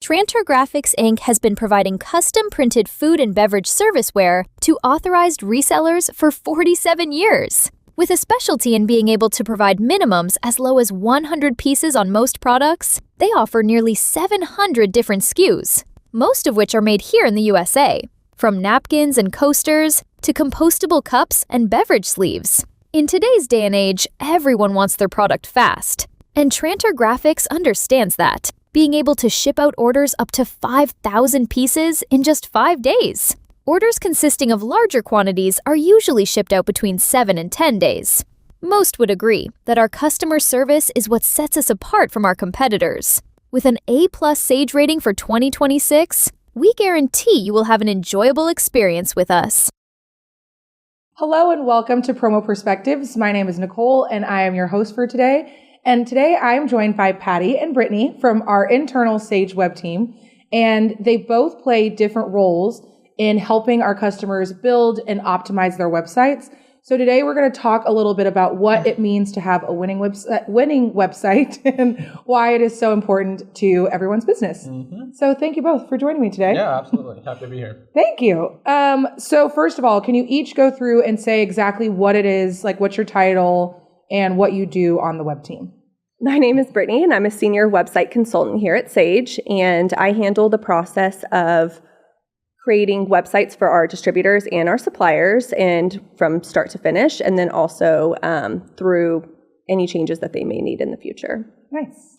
Tranter Graphics Inc. has been providing custom-printed food and beverage serviceware to authorized resellers for 47 years. With a specialty in being able to provide minimums as low as 100 pieces on most products, they offer nearly 700 different SKUs, most of which are made here in the USA, from napkins and coasters to compostable cups and beverage sleeves. In today's day and age, everyone wants their product fast, and Tranter Graphics understands that, being able to ship out orders up to 5,000 pieces in just 5 days. Orders consisting of larger quantities are usually shipped out between 7 and 10 days. Most would agree that our customer service is what sets us apart from our competitors. With an A+ Sage rating for 2026, we guarantee you will have an enjoyable experience with us. Hello and welcome to Promo Perspectives. My name is Nicole and I am your host for today. And today I am joined by Patty and Brittany from our internal Sage web team. And they both play different roles in helping our customers build and optimize their websites. So today we're going to talk a little bit about what it means to have a winning website and why it is so important to everyone's business. Mm-hmm. So thank you both for joining me today. Yeah, absolutely. Happy to be here. Thank you. So first of all, can you each go through and say exactly what it is, like what's your title and what you do on the web team? My name is Brittany and I'm a senior website consultant here at Sage, and I handle the process of creating websites for our distributors and our suppliers, and from start to finish, and then also through any changes that they may need in the future. Nice.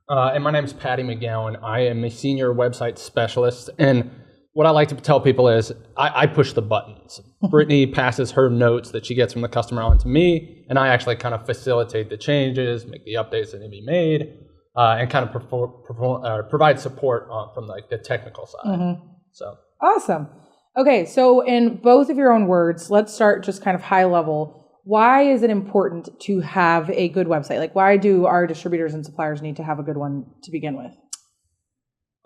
And my name is Patty McGowan. I am a senior website specialist, and what I like to tell people is I push the buttons. Brittany passes her notes that she gets from the customer on to me, and I actually kind of facilitate the changes, make the updates that need to be made, and kind of provide support from like the technical side. Mm-hmm. So. Awesome. Okay, so in both of your own words, let's start just kind of high level. Why is it important to have a good website? Like, why do our distributors and suppliers need to have a good one to begin with?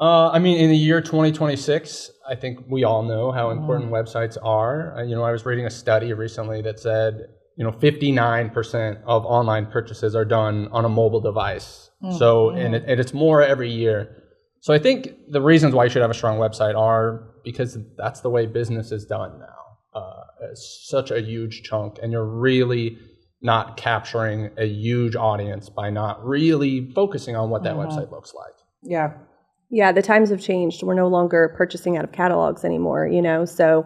I mean, in the year 2026, I think we all know how important websites are. I was reading a study recently that said, 59% of online purchases are done on a mobile device. Mm-hmm. So, and it's more every year. So I think the reasons why you should have a strong website are because that's the way business is done now. It's such a huge chunk, and you're really not capturing a huge audience by not really focusing on what that website looks like. Yeah. Yeah, the times have changed. We're no longer purchasing out of catalogs anymore, so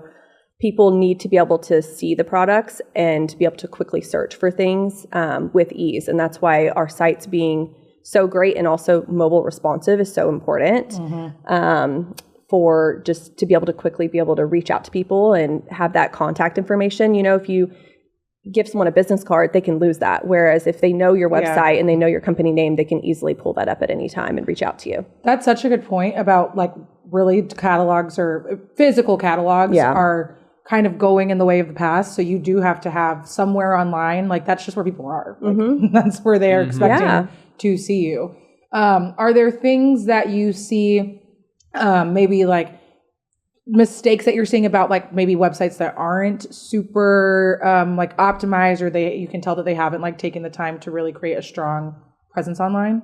people need to be able to see the products and be able to quickly search for things with ease. And that's why our site's being so great and also mobile responsive is so important for just to be able to quickly be able to reach out to people and have that contact information. If you give someone a business card, they can lose that. Whereas if they know your website and they know your company name, they can easily pull that up at any time and reach out to you. That's such a good point about like really catalogs or physical catalogs are kind of going in the way of the past. So you do have to have somewhere online, like that's just where people are. Like, that's where they are expecting to see you. Are there things that you see, maybe like mistakes that you're seeing about like maybe websites that aren't super like optimized, or you can tell that they haven't like taken the time to really create a strong presence online?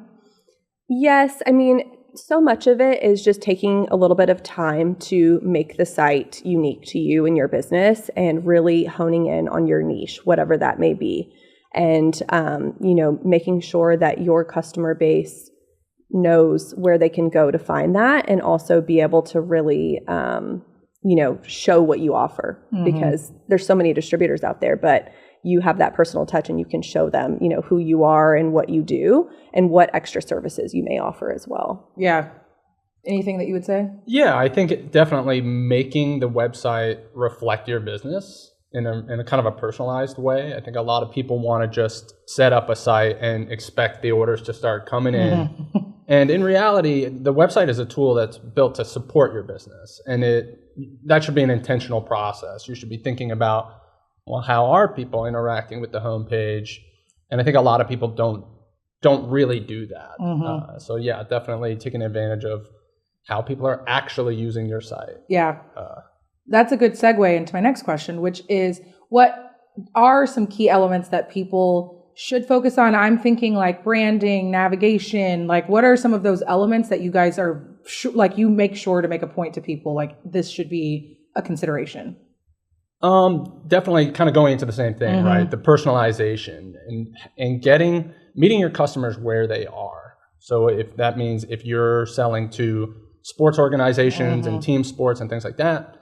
Yes. I mean, so much of it is just taking a little bit of time to make the site unique to you and your business and really honing in on your niche, whatever that may be. And, making sure that your customer base knows where they can go to find that, and also be able to really, show what you offer, because there's so many distributors out there, but you have that personal touch and you can show them, who you are and what you do and what extra services you may offer as well. Yeah. Anything that you would say? Yeah, I think definitely making the website reflect your business in a kind of a personalized way. I think a lot of people want to just set up a site and expect the orders to start coming in. And in reality, the website is a tool that's built to support your business. And that should be an intentional process. You should be thinking about, well, how are people interacting with the homepage? And I think a lot of people don't really do that. So yeah, definitely taking advantage of how people are actually using your site. Yeah. That's a good segue into my next question, which is, what are some key elements that people should focus on? I'm thinking like branding, navigation, like what are some of those elements that you guys are like you make sure to make a point to people like this should be a consideration? Definitely kind of going into the same thing, right? The personalization and meeting your customers where they are. So if that means if you're selling to sports organizations and team sports and things like that,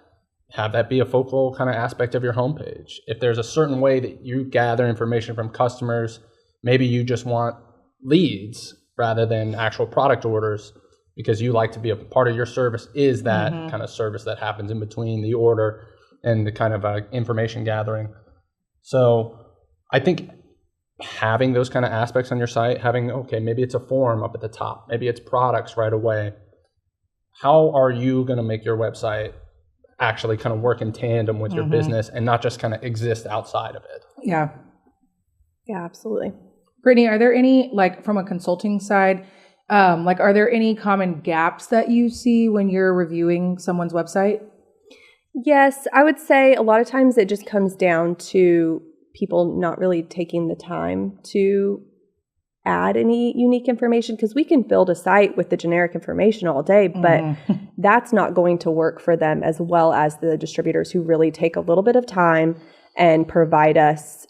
have that be a focal kind of aspect of your homepage. If there's a certain way that you gather information from customers, maybe you just want leads rather than actual product orders because you like to be a part of your service is that kind of service that happens in between the order and the kind of information gathering. So I think having those kind of aspects on your site, maybe it's a form up at the top, maybe it's products right away. How are you going to make your website actually kind of work in tandem with your business and not just kind of exist outside of it? Yeah. Yeah, absolutely. Brittany, are there any, like from a consulting side, are there any common gaps that you see when you're reviewing someone's website? Yes, I would say a lot of times it just comes down to people not really taking the time to add any unique information, because we can build a site with the generic information all day, but that's not going to work for them as well as the distributors who really take a little bit of time and provide us,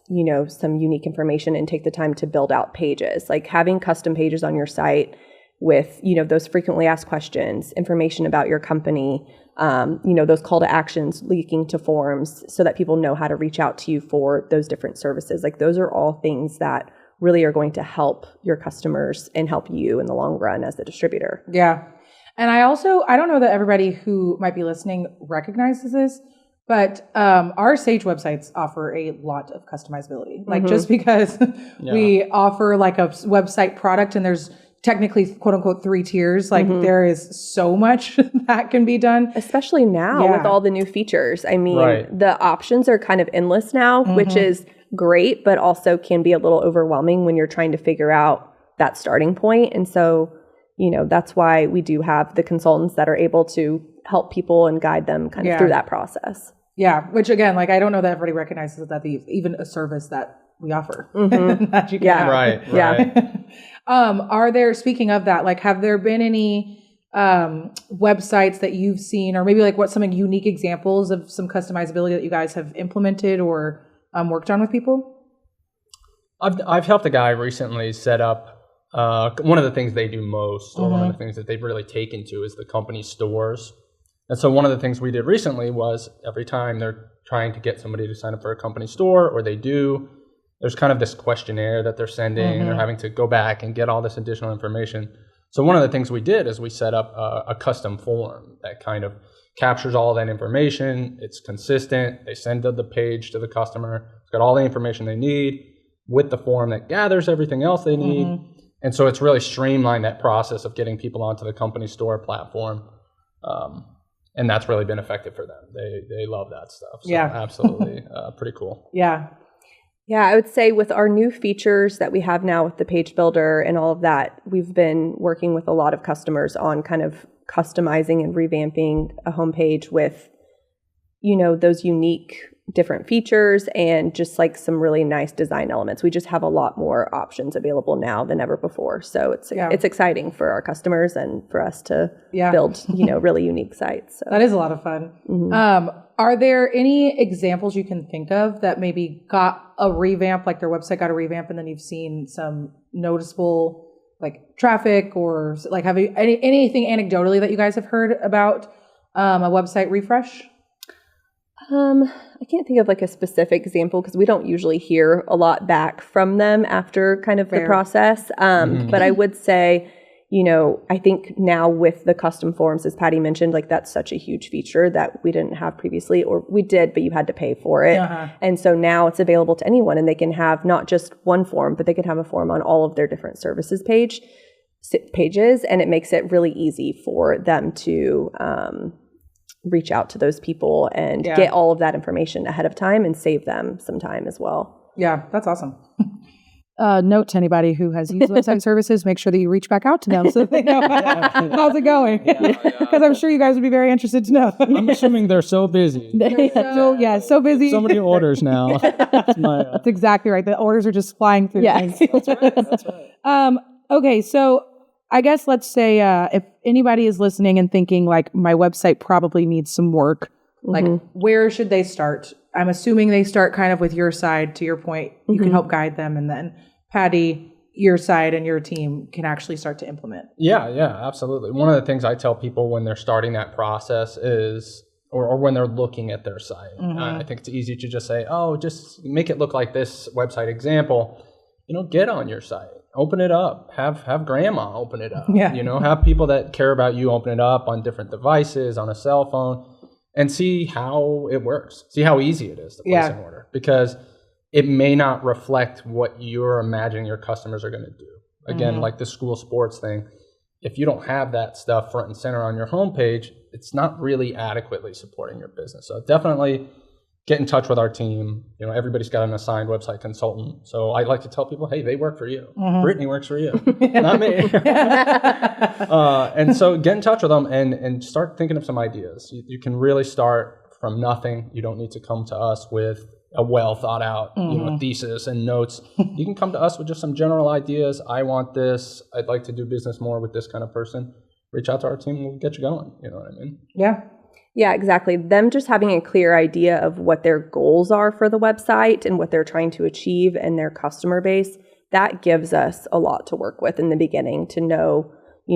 some unique information and take the time to build out pages. Like having custom pages on your site with, those frequently asked questions, information about your company, those call to actions leaking to forums so that people know how to reach out to you for those different services. Like those are all things that really are going to help your customers and help you in the long run as the distributor. Yeah. And I don't know that everybody who might be listening recognizes this, but our Sage websites offer a lot of customizability. Like just because we offer like a website product and there's technically quote unquote 3 tiers, like there is so much that can be done. Especially now with all the new features. I mean, the options are kind of endless now, which is great, but also can be a little overwhelming when you're trying to figure out that starting point. And so, that's why we do have the consultants that are able to help people and guide them kind of through that process. Yeah. Which again, like, I don't know that everybody recognizes that even a service that we offer that you can have. Right. Speaking of that, like, have there been any websites that you've seen, or maybe like some unique examples of some customizability that you guys have implemented or worked on with people? I've helped a guy recently set up one of the things they do most, or one of the things that they've really taken to, is the company stores. And so one of the things we did recently was every time they're trying to get somebody to sign up for a company store, or there's kind of this questionnaire that they're sending, and they're having to go back and get all this additional information. So one of the things we did is we set up a custom form that kind of captures all that information. It's consistent. They send the page to the customer. It's got all the information they need with the form that gathers everything else they need. And so it's really streamlined that process of getting people onto the company store platform. And that's really been effective for them. They love that stuff. So absolutely pretty cool. Yeah. Yeah, I would say with our new features that we have now with the page builder and all of that, we've been working with a lot of customers on kind of customizing and revamping a homepage with, those unique different features and just like some really nice design elements. We just have a lot more options available now than ever before. So it's exciting for our customers and for us to build, really unique sites. So. That is a lot of fun. Are there any examples you can think of that maybe got a revamp, like their website got a revamp, and then you've seen some noticeable like traffic, or like have you anything anecdotally that you guys have heard about a website refresh? I can't think of like a specific example because we don't usually hear a lot back from them after kind of the process. But I would say, I think now with the custom forms, as Patty mentioned, like that's such a huge feature that we didn't have previously, or we did, but you had to pay for it. And so now it's available to anyone, and they can have not just one form, but they can have a form on all of their different services pages. And it makes it really easy for them to, reach out to those people and get all of that information ahead of time and save them some time as well. Yeah, that's awesome. Note to anybody who has used website services, make sure that you reach back out to them so that they know how's it going. Because I'm sure you guys would be very interested to know. I'm assuming they're so busy. So busy. So many orders now. That's exactly right. The orders are just flying through. That's right. Okay, so I guess let's say if anybody is listening and thinking like my website probably needs some work, like where should they start? I'm assuming they start kind of with your side. To your point, you can help guide them, and then Patty, your side and your team can actually start to implement. Yeah, absolutely. One of the things I tell people when they're starting that process is, or when they're looking at their site, I think it's easy to just say, oh, just make it look like this website example. Get on your site, open it up, have grandma open it up, have people that care about you open it up on different devices, on a cell phone, and see how it works. See how easy it is to place an order, because it may not reflect what you're imagining your customers are going to do. Again, like the school sports thing, if you don't have that stuff front and center on your homepage, it's not really adequately supporting your business. So definitely get in touch with our team. Everybody's got an assigned website consultant. So I like to tell people, hey, they work for you. Brittany works for you, not me. And so get in touch with them and start thinking of some ideas. You can really start from nothing. You don't need to come to us with a well thought out thesis and notes. You can come to us with just some general ideas. I want this. I'd like to do business more with this kind of person. Reach out to our team. We'll get you going. You know what I mean? Yeah, exactly. Them just having a clear idea of what their goals are for the website and what they're trying to achieve and their customer base, that gives us a lot to work with in the beginning to know,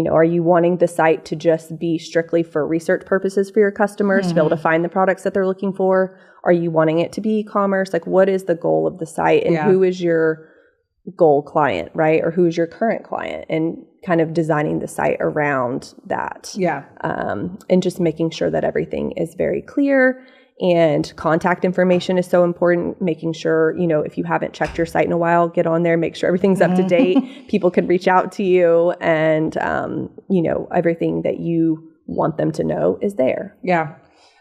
are you wanting the site to just be strictly for research purposes for your customers to be able to find the products that they're looking for? Are you wanting it to be e-commerce? Like, what is the goal of the site, and who is your goal client, right? Or who is your current client, and kind of designing the site around that. And just making sure that everything is very clear, and contact information is so important. Making sure, if you haven't checked your site in a while, get on there, make sure everything's up to date. People can reach out to you, and, everything that you want them to know is there. Yeah.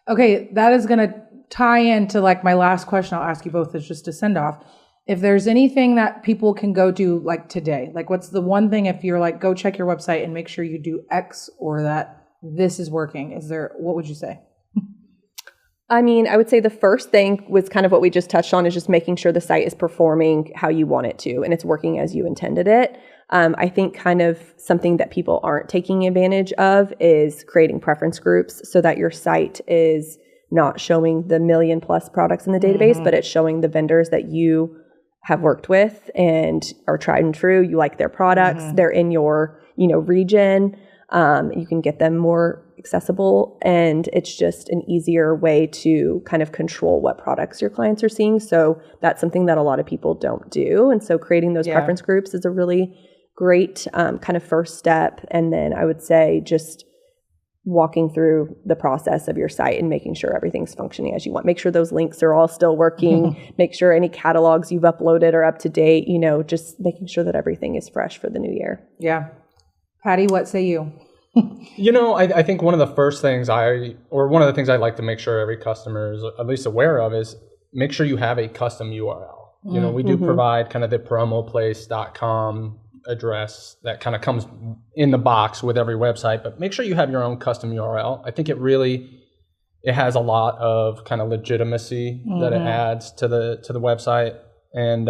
Okay. That is going to tie into like my last question I'll ask you both, is just to send off. If there's anything that people can go do like today, like what's the one thing, if you're like, go check your website and make sure you do X or that this is working, what would you say? I mean, I would say the first thing was kind of what we just touched on, is just making sure the site is performing how you want it to and it's working as you intended it. I think kind of something that people aren't taking advantage of is creating preference groups so that your site is not showing the 1 million+ products in the database, but it's showing the vendors that you have worked with and are tried and true. You like their products. They're in your, region. You can get them more accessible, and it's just an easier way to kind of control what products your clients are seeing. So that's something that a lot of people don't do. And so creating those preference groups is a really great kind of first step. And then I would say just walking through the process of your site and making sure everything's functioning as you want. Make sure those links are all still working. Make sure any catalogs you've uploaded are up to date, just making sure that everything is fresh for the new year. Yeah. Patty, what say you? I think one of the first things one of the things I like to make sure every customer is at least aware of is make sure you have a custom URL. We do provide kind of the promoplace.com address that kind of comes in the box with every website, but make sure you have your own custom URL. I think it has a lot of kind of legitimacy that it adds to the website, and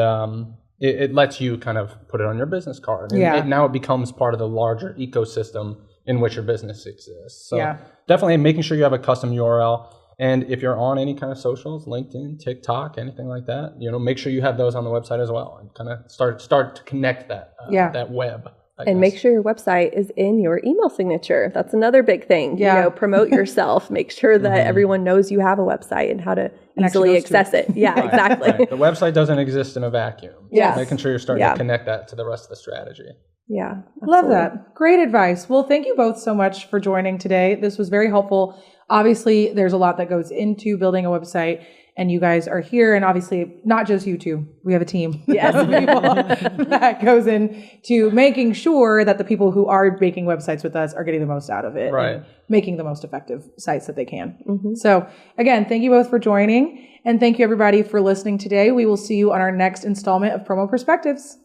it lets you kind of put it on your business card. And now it becomes part of the larger ecosystem in which your business exists. So definitely making sure you have a custom URL. And if you're on any kind of socials, LinkedIn, TikTok, anything like that, make sure you have those on the website as well, and kind of start to connect that that web. And make sure your website is in your email signature. That's another big thing. Promote yourself. Make sure that everyone knows you have a website and how to easily access it. Yeah, exactly. Right. The website doesn't exist in a vacuum. Yeah. So making sure you're starting to connect that to the rest of the strategy. Yeah. Absolutely. Love that. Great advice. Well, thank you both so much for joining today. This was very helpful. Obviously, there's a lot that goes into building a website, and you guys are here. And obviously, not just you two. We have a team of people that goes into making sure that the people who are making websites with us are getting the most out of it, and making the most effective sites that they can. So again, thank you both for joining, and thank you everybody for listening today. We will see you on our next installment of Promo Perspectives.